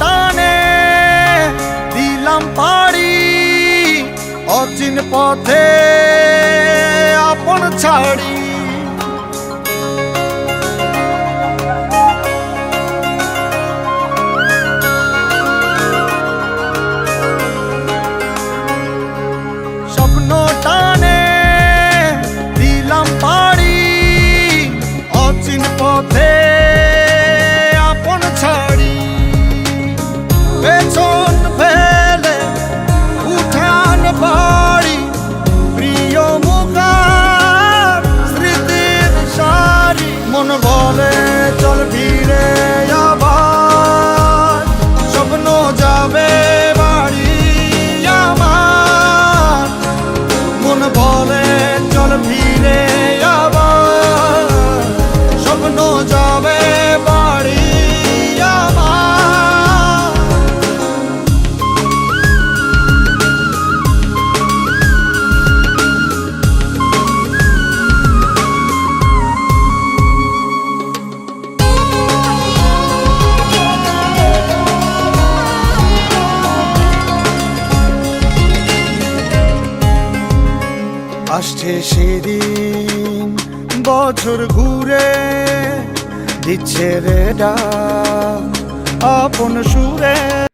টানে দিলাম পাড়ি অচিন পথে আপন ছাড়ি। স্বপ্ন টানে দিলাম পাড়ি অচিন পথে আপন ছাড়ি। পেছন ফেলে উঠান বাড়ি প্রিয় মুখার স্মৃতির সারি। মন বলে চল ফিরে আবার স্বপ্ন যাবে বাড়ি আমার। মন বলে চল ফিরে আবার স্বপ্ন যাবে বাড়ি আমার। আসছে সেদিন বছর ঘুরে দিচ্ছে রে ডাক আপন সুরে।